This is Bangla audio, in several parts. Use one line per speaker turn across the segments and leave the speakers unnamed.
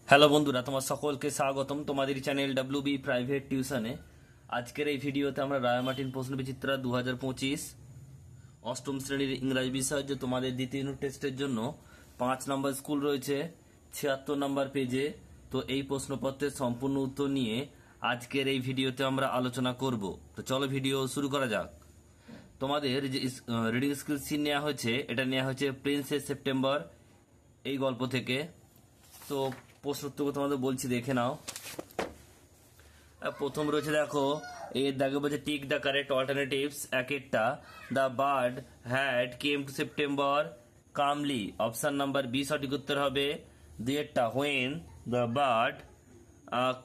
হ্যালো বন্ধুরা, তোমার সকলকে স্বাগতম তোমাদের চ্যানেল ডব্লিউবি প্রাইভেট টিউশনে। আজকের এই ভিডিওতে আমরা রায়মার্টিন প্রশ্নবিচিত্রা 2025 অষ্টম শ্রেণীর ইংরাজি বিষয় যে তোমাদের দ্বিতীয় ইউনিট টেস্টের জন্য 5 নম্বর স্কুল রয়েছে 76 নম্বর পেজে। তো এই প্রশ্নপত্রের সম্পূর্ণ উত্তর নিয়ে আজকের এই ভিডিওতে আমরা আলোচনা করব। তো চলো ভিডিও শুরু করা যাক। তোমাদের যে রিডিং স্কিল সিন নেওয়া হয়েছে, এটা নেওয়া হয়েছে প্রিন্সেস সেপ্টেম্বর এই গল্প থেকে। তো প্রশ্ন উত্তর তোমাদের বলছি, দেখে নাও। প্রথম রয়েছে, দেখো এর দাগে বলছে টিক দ্য কারেক্ট অল্টারনেটিভস। এক একটা, the bird had came to September calmly, option number B সঠিক উত্তর হবে। দুই একটা, when the bird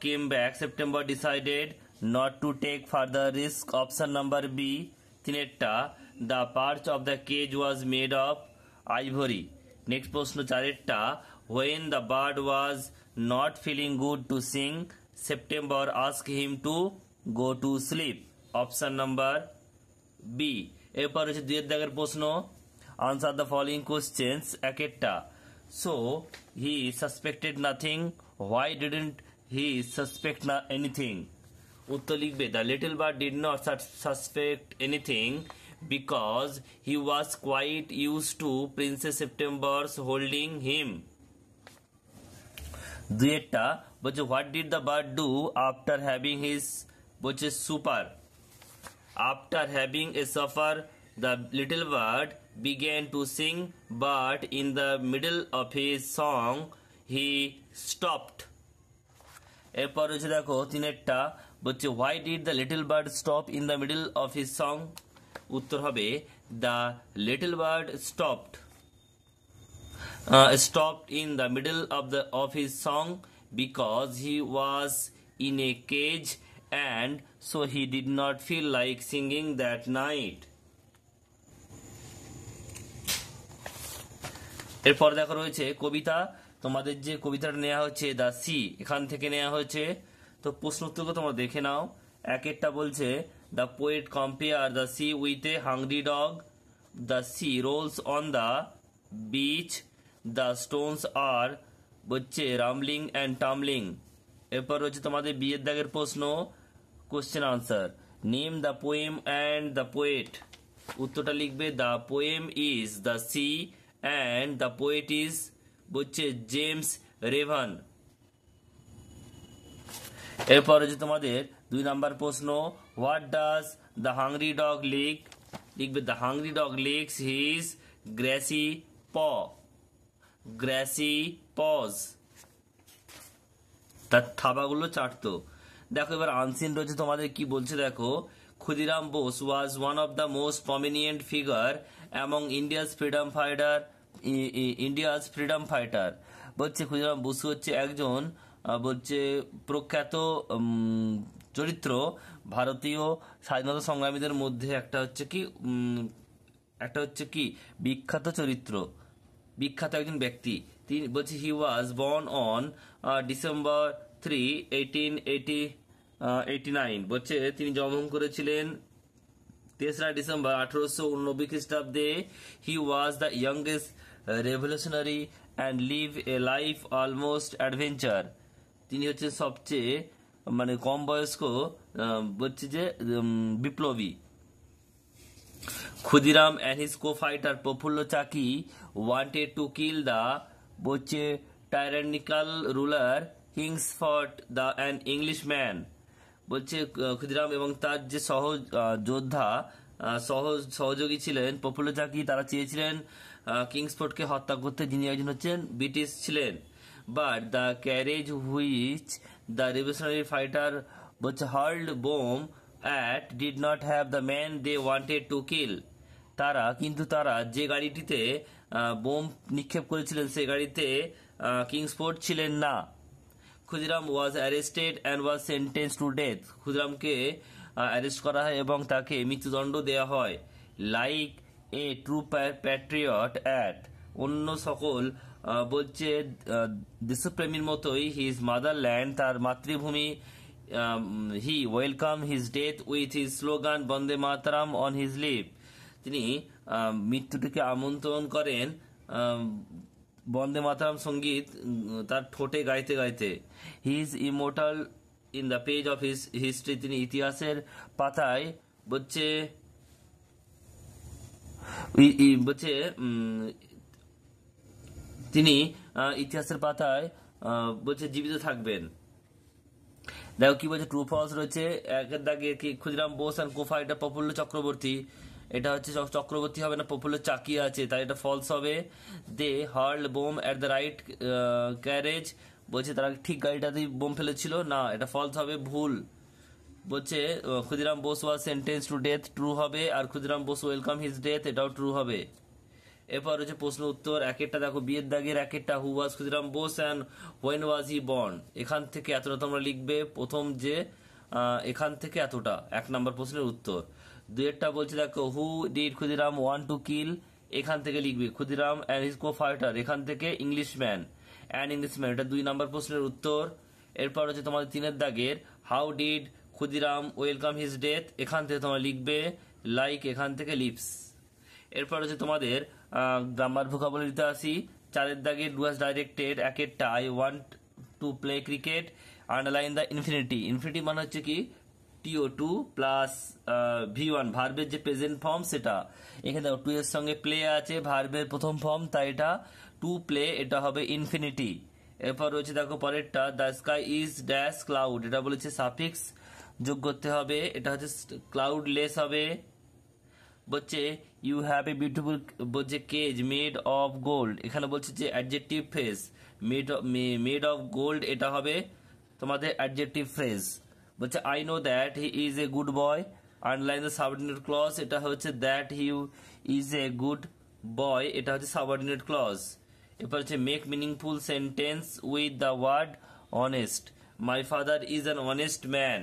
came back September decided not to take further risk, option number B. তিন একটা, the perch of the cage was made of ivory. Next প্রশ্ন চারেরটা, when the bird was not feeling good to sing, September asked him to go to sleep, option number B. এরপর হচ্ছে দুইয়ের দাগের প্রশ্ন, answer the following questions। এক একটা, so he suspected nothing, why didn't he suspect anything? উত্তর লিখবে, the little bird did not suspect anything because he was quite used to Princess September's holding him। দুই একটা বলছে, what did the bird do after having his, বলছে supper. After having a supper the little bird began to sing, but in the middle of his song he stopped. এরপর হচ্ছে দেখো তিনেরটা বলছে, why did the little bird stop in the middle of his song. উত্তর হবে, the little bird stopped stopped in the middle of his song because he was in a cage and so he did not feel like singing that night। এরপর দেখো রয়েছে কবিতা। তোমাদের যে কবিতাটা নেওয়া হচ্ছে দ্য সি, এখান থেকে নেওয়া হয়েছে। তো প্রশ্ন উত্তরগুলো তোমরা দেখে নাও। এক একটা বলছে, the poet compare the sea with a hungry dog, the sea rolls on the beach, the stones are বলছে রামলিং অ্যান্ড টামলিং। এরপর হচ্ছে তোমাদের বিয়ের দাগের প্রশ্ন, question answer, name the poem and the poet. উত্তরটা লিখবে, the poem is the sea and the poet is বলছে জেমস রেভান। এরপর হচ্ছে তোমাদের 2 নাম্বার প্রশ্ন, what does the hungry dog lick. লিখবে, the hungry dog licks his greasy paw, greasy paws, তার থাবাগুলো চাটতো। দেখো এবার আনসিন রয়েছে তোমাদের কি বলছে, দেখো Khudiram Bose was one of the most prominent figure among India's freedom fighter. বলছে ক্ষুদিরাম বসু হচ্ছে একজন বলছে প্রখ্যাত চরিত্র, ভারতীয় স্বাধীনতা সংগ্রামীদের মধ্যে একটা হচ্ছে কি বিখ্যাত চরিত্র, বিখ্যাত একজন ব্যক্তি। তিনি বলছে, হি ওয়াজ বর্ন অন ডিসেম্বর 3, 1889। বলছে তিনি জন্মগ্রহণ করেছিলেন 3রা ডিসেম্বর 1889 খ্রিস্টাব্দে। He was the youngest revolutionary and live a life almost adventure. তিনি হচ্ছে সবচেয়ে কম বয়স্ক বলছে যে বিপ্লবী। ক্ষুদিরাম and his co-fighter প্রফুল্ল চাকি wanted to kill the বলছে tyrannical ruler Kingsford an Englishman। বলছে ক্ষুদিরাম এবং তার যে সহযোগী ছিলেন প্রফুল্ল চাকি, তারা চেয়েছিলেন কিংসফোর্ডকে হত্যা করতে, যিনি একজন হচ্ছেন ব্রিটিশ ছিলেন। But the carriage which the revolutionary fighter বলছে হার্লড bomb at did not have the man they wanted to kill। কিন্তু তারা যে গাড়িটিতে বোম নিক্ষেপ করেছিলেন সেই গাড়িতে কিংসফোর্ড ছিলেন না। Khudiram was arrested and was sentence to death. ক্ষুদিরামকে অ্যারেস্ট করা হয় এবং তাকে মৃত্যুদণ্ড দেওয়া হয়। Like a true patriot at, অন্য সকল বলছে দেশপ্রেমীর মতোই হিজ মাদারল্যান্ড, তার মাতৃভূমি, he welcome his death with his slogan Bande Mataram on his lip. তিনি মৃত্যুটিকে আমন্ত্রণ করেন বন্দে মাতরম সঙ্গীত তার ঠোঁটে গাইতে গাইতে। He is immortal in the page of his history, তিনি ইতিহাসের পাতায় বলছে বলছে তিনি ইতিহাসের পাতায় বলছে জীবিত থাকবেন। দেখো কি বলছে, ট্রু ফলস রয়েছে। একের দাগে কি ক্ষুদিরাম বোস অ্যান্ড কোফা, এটা প্রফুল্ল চক্রবর্তী, এটা হচ্ছে চক্রবর্তী হবে না, প্রফুল্ল চাকিয়া আছে, তাই এটা ফলস হবে। They hurl bomb at the right carriage, বলছে তারা ঠিক গাড়িটাতেই বোম ফেলেছিল, না এটা ফলস হবে, ভুল। বলছে Khudiram Bose was sentence to death, true হবে। আর Khudiram Bose welcome his death, এটাও ট্রু হবে। এরপর হচ্ছে প্রশ্ন উত্তর। একেরটা দেখো বিয়ের দাগের একেরটা, who was Khudiram Bose and when was he born, এখান থেকে এতটা তোমরা লিখবে। প্রথম যে এখান থেকে এতটা 1 নম্বর প্রশ্নের উত্তর। দুইয়েরটা বলছে দেখো who did Khudiram want to kill, এখান থেকে লিখবে Khudiram and his co fighter, এখান থেকে ইংলিশম্যান অ্যান্ড ইংলিশম্যান, এটা 2 নম্বর প্রশ্নের উত্তর। এরপর হচ্ছে তোমাদের 3-এর দাগের how did Khudiram welcome his death, এখান থেকে তোমরা লিখবে লাইক, এখান থেকে লিপস। এরপর হচ্ছে তোমাদের গ্রামার ভোকাবুলারিতে আসি। 4-এর দাগে ডু হ্যাজ ডাইরেক্টেড, একেরটা I want to play cricket, underline the infinity, infinity মানে হচ্ছে কি TO2 প্লাস V1, ভার্বের যে প্রেজেন্ট ফর্ম সেটা। এখানে দেখো টু এর সঙ্গে প্লে আছে, ভার্বের প্রথম ফর্ম, তাই এটা টু প্লে, এটা হবে ইনফিনিটি। এরপর রয়েছে দেখো পরেরটা the sky is dash cloud, এটা বলেছে সাফিক্স যোগ করতে হবে, এটা হচ্ছে ক্লাউডলেস হবে। বলছে ইউ হ্যাভ এ বিউটিফুল, বলছে কেজ মেড অফ গোল্ড, এখানে বলছে যে adjective phrase, made of gold, এটা হবে তোমাদের অ্যাডজেক্টিভ ফ্রেজ। বলছে I know that he is a good boy, underline the subordinate clause, এটা হচ্ছে that he is a good boy, এটা হচ্ছে সাবঅর্ডিনেট ক্লজ। এরপর হচ্ছে make meaningful sentence with the word honest, my father is an honest man,